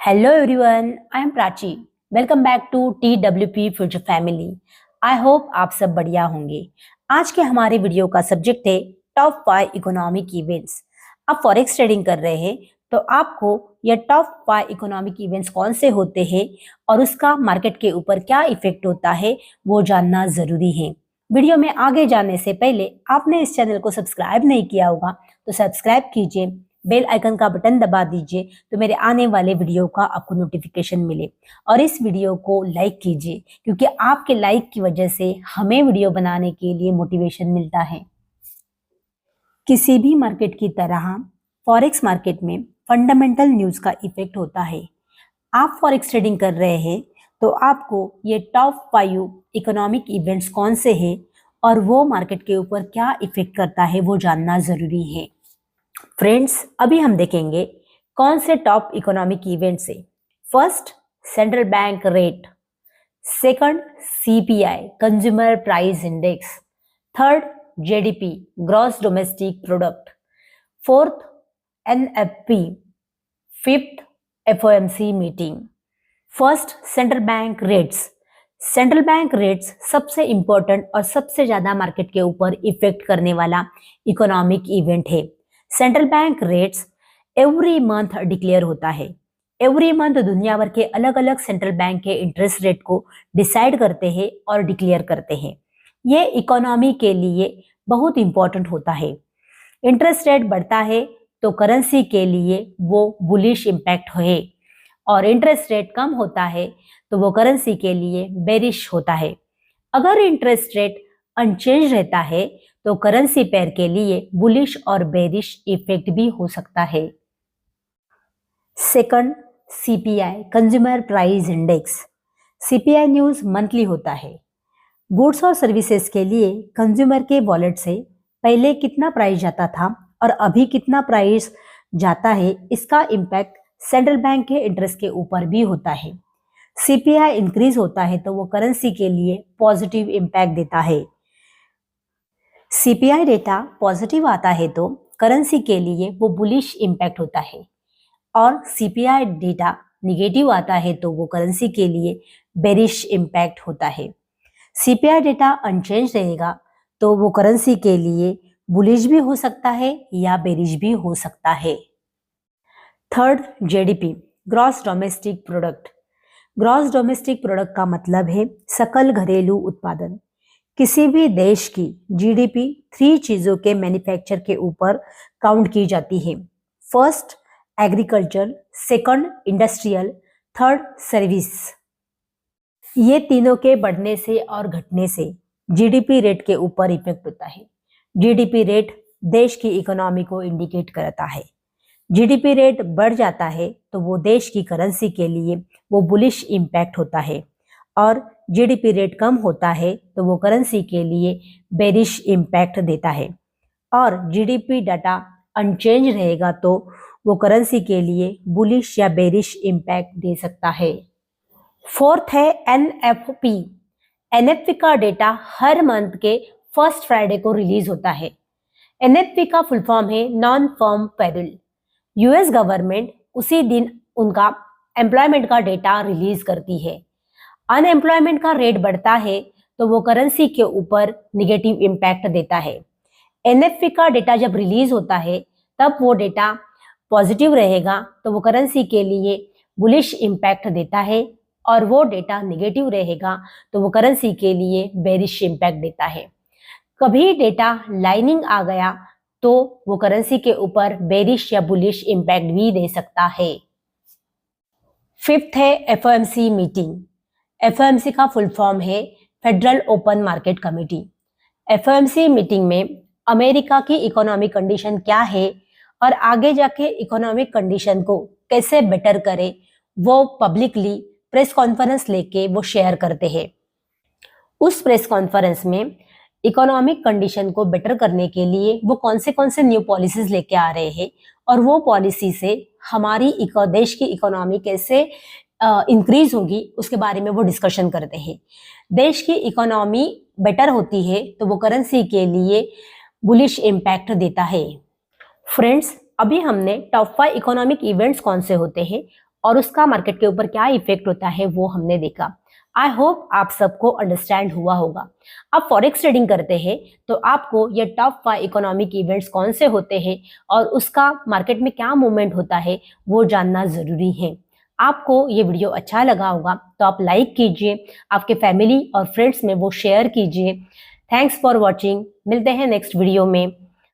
Hello everyone, I am Prachi. Welcome back to TWP Future Family. I hope आप सब बढ़िया होंगे। आज के हमारे वीडियो का सब्जेक्ट है टॉप 5 इकोनॉमिक इवेंट्स। आप फॉरेक्स ट्रेडिंग कर रहे हैं तो आपको यह टॉप 5 इकोनॉमिक इवेंट्स कौन से होते हैं और उसका मार्केट के ऊपर क्या इफेक्ट होता है वो जानना जरूरी है। वीडियो में आगे जाने से पहले आपने इस चैनल को सब्सक्राइब नहीं किया होगा तो सब्सक्राइब कीजिए, बेल आइकन का बटन दबा दीजिए तो मेरे आने वाले वीडियो का आपको नोटिफिकेशन मिले और इस वीडियो को लाइक कीजिए क्योंकि आपके लाइक की वजह से हमें वीडियो बनाने के लिए मोटिवेशन मिलता है। किसी भी मार्केट की तरह फॉरेक्स मार्केट में फंडामेंटल न्यूज़ का इफेक्ट होता है। आप फॉरेक्स ट्रेडिंग कर रहे हैं तो आपको ये टॉप 5 इकोनॉमिक इवेंट्स कौन से हैं और वो मार्केट के ऊपर क्या इफेक्ट करता है वो जानना ज़रूरी है। फ्रेंड्स, अभी हम देखेंगे कौन से टॉप इकोनॉमिक इवेंट्स है। First, central bank rate. Second, CPI consumer price index. Third, GDP gross domestic product. Fourth, NFP. Fifth, FOMC meeting. First, central bank rates. Central bank rates सबसे इंपॉर्टेंट और सबसे ज्यादा मार्केट के ऊपर effect करने वाला economic event है। Central bank rates every month declare होता है। एवरी मंथ दुनिया भर के अलग अलग सेंट्रल बैंक के इंटरेस्ट रेट को डिसाइड करते हैं और डिक्लेयर करते हैं। ये इकोनॉमी के लिए बहुत इंपॉर्टेंट होता है। इंटरेस्ट रेट बढ़ता है तो करेंसी के लिए वो बुलिश इम्पैक्ट है और इंटरेस्ट रेट कम होता है तो वो करेंसी के लिए बेरिश होता है। अगर इंटरेस्ट रेट अनचेंज रहता है तो करेंसी पेयर के लिए बुलिश और बेरिश इफेक्ट भी हो सकता है। Second, CPI consumer price index. CPI news monthly होता है। गुड्स और सर्विसेज के लिए कंज्यूमर के वॉलेट से पहले कितना प्राइस जाता था और अभी कितना प्राइस जाता है, इसका इम्पैक्ट सेंट्रल बैंक के इंटरेस्ट के ऊपर भी होता है। सीपीआई इंक्रीज होता है तो वो करेंसी के लिए पॉजिटिव इम्पैक्ट देता है। सीपीआई डेटा पॉजिटिव आता है तो करेंसी के लिए वो बुलिश इम्पैक्ट होता है और सीपीआई डेटा निगेटिव आता है तो वो करेंसी के लिए बेरिश इम्पैक्ट होता है। सीपीआई डेटा अनचेंज रहेगा तो वो करेंसी के लिए बुलिश भी हो सकता है या बेरिश भी हो सकता है। Third, GDP gross domestic product. Gross domestic product का मतलब है सकल घरेलू उत्पादन। किसी भी देश की जीडीपी 3 चीजों के मैन्युफैक्चर के ऊपर काउंट की जाती है। First, agriculture. Second, industrial. Third, service. ये तीनों के बढ़ने से और घटने से जीडीपी रेट के ऊपर इफेक्ट होता है। जीडीपी रेट देश की इकोनॉमी को इंडिकेट करता है। जीडीपी रेट बढ़ जाता है तो वो देश की करेंसी के लिए वो बुलिश इम्पैक्ट होता है और जीडीपी रेट कम होता है तो वो करेंसी के लिए बेरिश इम्पैक्ट देता है और जीडीपी डाटा अनचेंज रहेगा तो वो करेंसी के लिए बुलिश या बेरिश इम्पैक्ट दे सकता है। फोर्थ है एनएफपी। एनएफपी का डेटा हर मंथ के फर्स्ट फ्राइडे को रिलीज होता है। एनएफपी का फुल फॉर्म है non firm payroll. US government उसी दिन उनका एम्प्लॉयमेंट का डेटा रिलीज करती है। अनएम्प्लॉयमेंट का रेट बढ़ता है तो वो करेंसी के ऊपर निगेटिव इम्पैक्ट देता है। एनएफपी का डेटा जब रिलीज होता है तब वो डेटा पॉजिटिव रहेगा तो वो करेंसी के लिए बुलिश इम्पैक्ट देता है और वो डेटा निगेटिव रहेगा तो वो करेंसी के लिए बेरिश इम्पैक्ट देता है। कभी डेटा लाइनिंग आ गया तो वो करेंसी के ऊपर बेरिश या बुलिश इम्पैक्ट भी दे सकता है। फिफ्थ है एफओएमसी मीटिंग। एफओएमसी का फुल फॉर्म है federal open market committee. FOMC meeting में अमेरिका की इकोनॉमिक कंडीशन क्या है और आगे जाके इकोनॉमिक कंडीशन को कैसे बेटर करे वो पब्लिकली प्रेस कॉन्फ्रेंस लेके वो शेयर करते हैं। उस प्रेस कॉन्फ्रेंस में इकोनॉमिक कंडीशन को बेटर करने के लिए वो कौन से न्यू पॉलिसीज लेके आ रहे हैं और वो पॉलिसी से हमारी देश की इकोनॉमी कैसे इंक्रीज होगी उसके बारे में वो डिस्कशन करते हैं। देश की इकोनॉमी बेटर होती है तो वो करेंसी के लिए बुलिश इम्पैक्ट देता है। फ्रेंड्स, अभी हमने टॉप 5 इकोनॉमिक इवेंट्स कौन से होते हैं और उसका मार्केट के ऊपर क्या इफेक्ट होता है वो हमने देखा। आई होप आप सबको अंडरस्टैंड हुआ होगा। आप फॉरेक्स ट्रेडिंग करते हैं तो आपको ये टॉप 5 इकोनॉमिक इवेंट्स कौन से होते हैं और उसका मार्केट में क्या मूवमेंट होता है वो जानना जरूरी है। आपको ये वीडियो अच्छा लगा होगा तो आप लाइक कीजिए, आपके फैमिली और फ्रेंड्स में वो शेयर कीजिए। Thanks for watching. मिलते हैं नेक्स्ट वीडियो में।